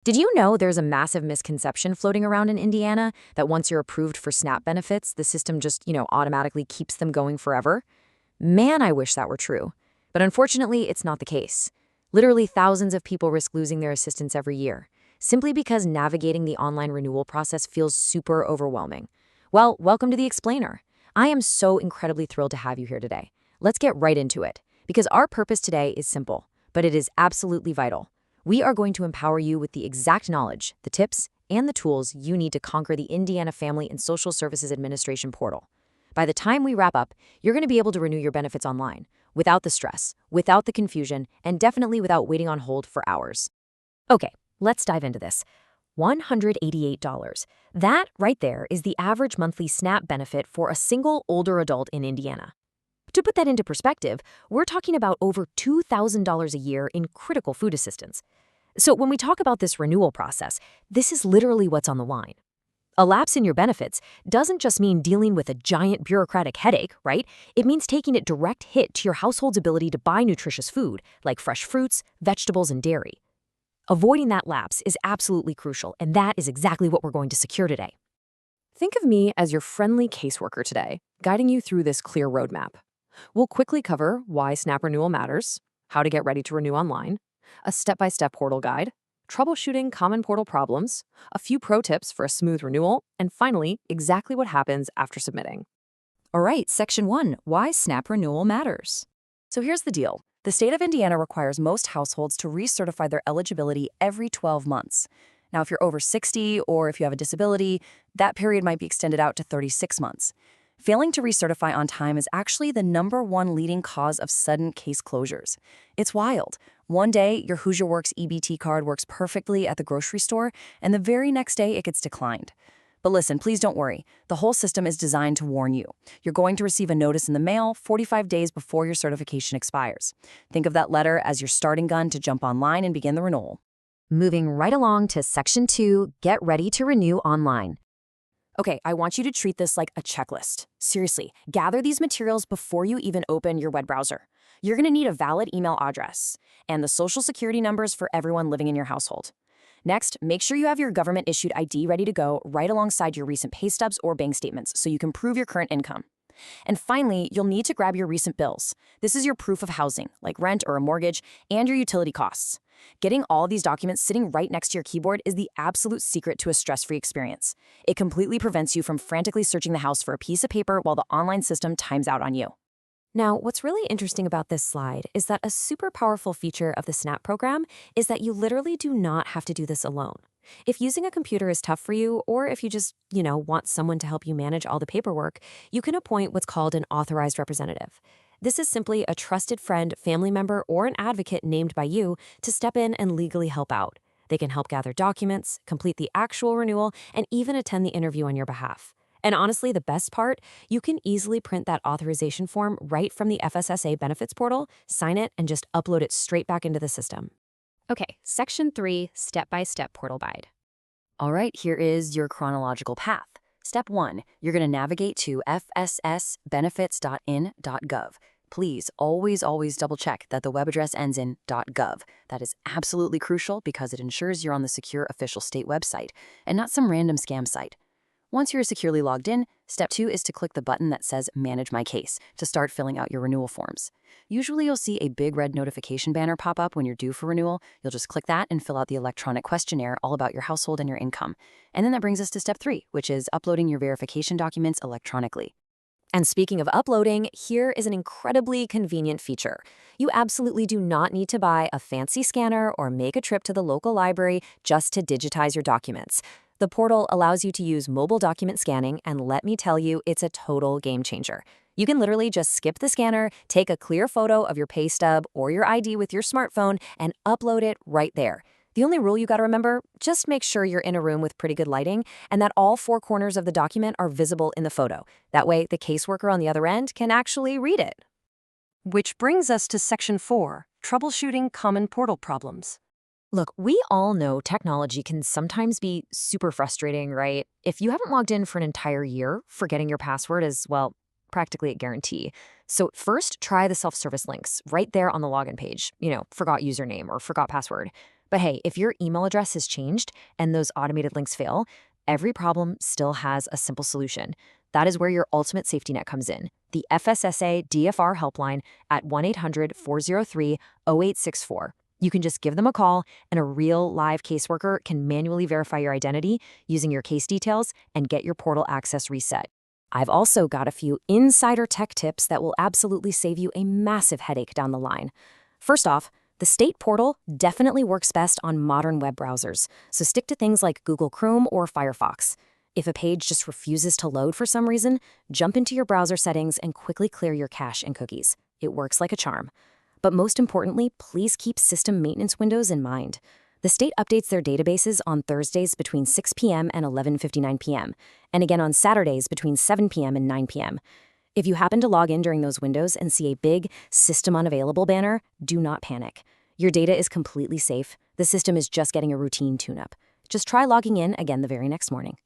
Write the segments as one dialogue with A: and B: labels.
A: Did you know there's a massive misconception floating around in Indiana that once you're approved for SNAP benefits, the system just, automatically keeps them going forever? Man, I wish that were true. But unfortunately, it's not the case. Literally thousands of people risk losing their assistance every year, simply because navigating the online renewal process feels super overwhelming. Well, welcome to The Explainer. I am so incredibly thrilled to have you here today. Let's get right into it, because our purpose today is simple, but it is absolutely vital. We are going to empower you with the exact knowledge, the tips, and the tools you need to conquer the Indiana Family and Social Services Administration portal. By the time we wrap up, you're going to be able to renew your benefits online, without the stress, without the confusion, and definitely without waiting on hold for hours. Okay, let's dive into this. $188. That right there is the average monthly SNAP benefit for a single older adult in Indiana. To put that into perspective, we're talking about over $2,000 a year in critical food assistance. So when we talk about this renewal process, this is literally what's on the line. A lapse in your benefits doesn't just mean dealing with a giant bureaucratic headache, right? It means taking a direct hit to your household's ability to buy nutritious food, like fresh fruits, vegetables, and dairy. Avoiding that lapse is absolutely crucial, and that is exactly what we're going to secure today. Think of me as your friendly caseworker today, guiding you through this clear roadmap. We'll quickly cover why SNAP renewal matters, how to get ready to renew online, a step-by-step portal guide, troubleshooting common portal problems, a few pro tips for a smooth renewal, and finally, exactly what happens after submitting.
B: All right, Section 1, why SNAP renewal matters. So here's the deal. The state of Indiana requires most households to recertify their eligibility every 12 months. Now, if you're over 60 or if you have a disability, that period might be extended out to 36 months. Failing to recertify on time is actually the #1 leading cause of sudden case closures. It's wild. One day, your Hoosier Works EBT card works perfectly at the grocery store, and the very next day it gets declined. But listen, please don't worry. The whole system is designed to warn you. You're going to receive a notice in the mail 45 days before your certification expires. Think of that letter as your starting gun to jump online and begin the renewal.
A: Moving right along to Section 2, get ready to renew online. Okay, I want you to treat this like a checklist. Seriously, gather these materials before you even open your web browser. You're going to need a valid email address and the social security numbers for everyone living in your household. Next, make sure you have your government-issued ID ready to go right alongside your recent pay stubs or bank statements so you can prove your current income. And finally, you'll need to grab your recent bills. This is your proof of housing, like rent or a mortgage, and your utility costs. Getting all these documents sitting right next to your keyboard is the absolute secret to a stress-free experience. It completely prevents you from frantically searching the house for a piece of paper while the online system times out on you. Now, what's really interesting about this slide is that a super powerful feature of the SNAP program is that you literally do not have to do this alone. If using a computer is tough for you, or if you just, want someone to help you manage all the paperwork, you can appoint what's called an authorized representative. This is simply a trusted friend, family member, or an advocate named by you to step in and legally help out. They can help gather documents, complete the actual renewal, and even attend the interview on your behalf. And honestly, the best part, you can easily print that authorization form right from the FSSA benefits portal, sign it, and just upload it straight back into the system. Okay, Section 3, Step-by-Step Portal Guide. All right, here is your chronological path. Step 1, you're going to navigate to fssbenefits.in.gov. Please always double-check that the web address ends in .gov. That is absolutely crucial because it ensures you're on the secure official state website and not some random scam site. Once you're securely logged in, Step 2 is to click the button that says Manage My Case to start filling out your renewal forms. Usually you'll see a big red notification banner pop up when you're due for renewal. You'll just click that and fill out the electronic questionnaire all about your household and your income. And then that brings us to Step 3, which is uploading your verification documents electronically. And speaking of uploading, here is an incredibly convenient feature. You absolutely do not need to buy a fancy scanner or make a trip to the local library just to digitize your documents. The portal allows you to use mobile document scanning, and let me tell you, it's a total game changer. You can literally just skip the scanner, take a clear photo of your pay stub or your ID with your smartphone, and upload it right there. The only rule you gotta remember, just make sure you're in a room with pretty good lighting and that all 4 corners of the document are visible in the photo. That way, the caseworker on the other end can actually read it. Which brings us to Section 4, Troubleshooting Common Portal Problems. Look, we all know technology can sometimes be super frustrating, right? If you haven't logged in for an entire year, forgetting your password is, well, practically a guarantee. So first, try the self-service links right there on the login page. Forgot username or forgot password. But hey, if your email address has changed and those automated links fail, every problem still has a simple solution. That is where your ultimate safety net comes in. The FSSA DFR helpline at 1-800-403-0864. You can just give them a call, and a real live caseworker can manually verify your identity using your case details and get your portal access reset. I've also got a few insider tech tips that will absolutely save you a massive headache down the line. First off, the state portal definitely works best on modern web browsers, so stick to things like Google Chrome or Firefox. If a page just refuses to load for some reason, jump into your browser settings and quickly clear your cache and cookies. It works like a charm. But most importantly, please keep system maintenance windows in mind. The state updates their databases on Thursdays between 6 p.m. and 11:59 p.m., and again on Saturdays between 7 p.m. and 9 p.m. If you happen to log in during those windows and see a big "System Unavailable" banner, do not panic. Your data is completely safe. The system is just getting a routine tune-up. Just try logging in again the very next morning.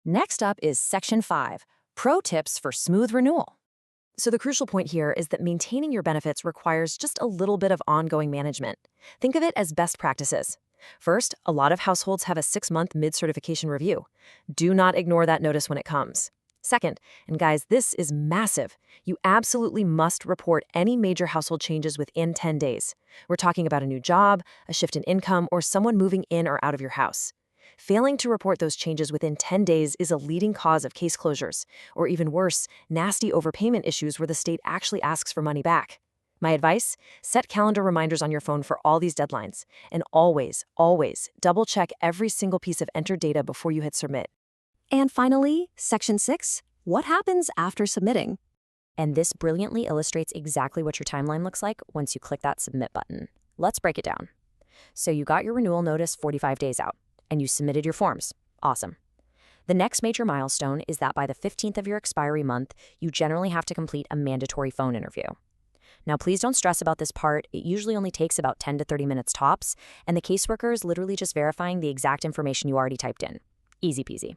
A: Next up is Section 5, Pro Tips for Smooth Renewal. So the crucial point here is that maintaining your benefits requires just a little bit of ongoing management. Think of it as best practices. First, a lot of households have a 6-month mid-certification review. Do not ignore that notice when it comes. Second, and guys, this is massive, you absolutely must report any major household changes within 10 days. We're talking about a new job, a shift in income, or someone moving in or out of your house. Failing to report those changes within 10 days is a leading cause of case closures, or even worse, nasty overpayment issues where the state actually asks for money back. My advice? Set calendar reminders on your phone for all these deadlines. And always, always double-check every single piece of entered data before you hit submit.
B: And finally, Section 6, what happens after submitting?
A: And this brilliantly illustrates exactly what your timeline looks like once you click that submit button. Let's break it down. So you got your renewal notice 45 days out, and you submitted your forms. Awesome. The next major milestone is that by the 15th of your expiry month, you generally have to complete a mandatory phone interview. Now, please don't stress about this part. It usually only takes about 10 to 30 minutes tops, and the caseworker is literally just verifying the exact information you already typed in. Easy peasy.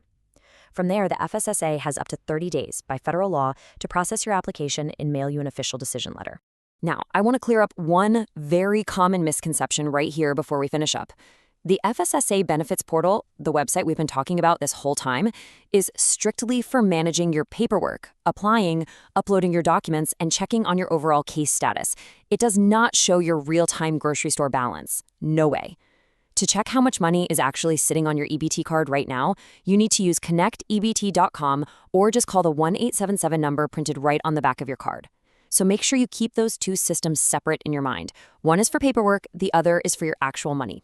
A: From there, the FSSA has up to 30 days by federal law to process your application and mail you an official decision letter. Now, I want to clear up one very common misconception right here before we finish up. The FSSA Benefits Portal, the website we've been talking about this whole time, is strictly for managing your paperwork, applying, uploading your documents, and checking on your overall case status. It does not show your real-time grocery store balance. No way. To check how much money is actually sitting on your EBT card right now, you need to use connectebt.com or just call the 1-877 number printed right on the back of your card. So make sure you keep those two systems separate in your mind. One is for paperwork, the other is for your actual money.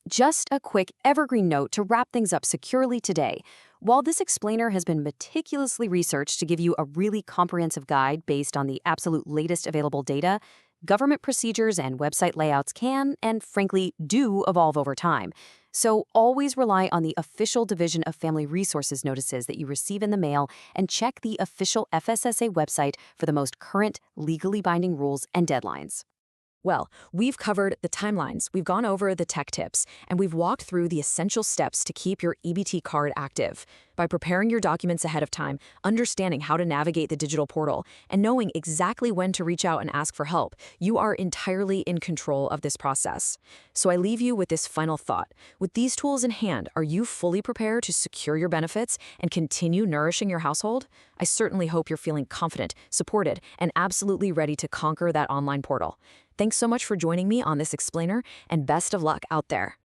A: Just a quick evergreen note to wrap things up securely today. While this explainer has been meticulously researched to give you a really comprehensive guide based on the absolute latest available data, government procedures and website layouts can, and frankly, do evolve over time. So always rely on the official Division of Family Resources notices that you receive in the mail and check the official FSSA website for the most current, legally binding rules and deadlines. Well, we've covered the timelines, we've gone over the tech tips, and we've walked through the essential steps to keep your EBT card active. By preparing your documents ahead of time, understanding how to navigate the digital portal, and knowing exactly when to reach out and ask for help, you are entirely in control of this process. So I leave you with this final thought. With these tools in hand, are you fully prepared to secure your benefits and continue nourishing your household? I certainly hope you're feeling confident, supported, and absolutely ready to conquer that online portal. Thanks so much for joining me on this explainer, and best of luck out there.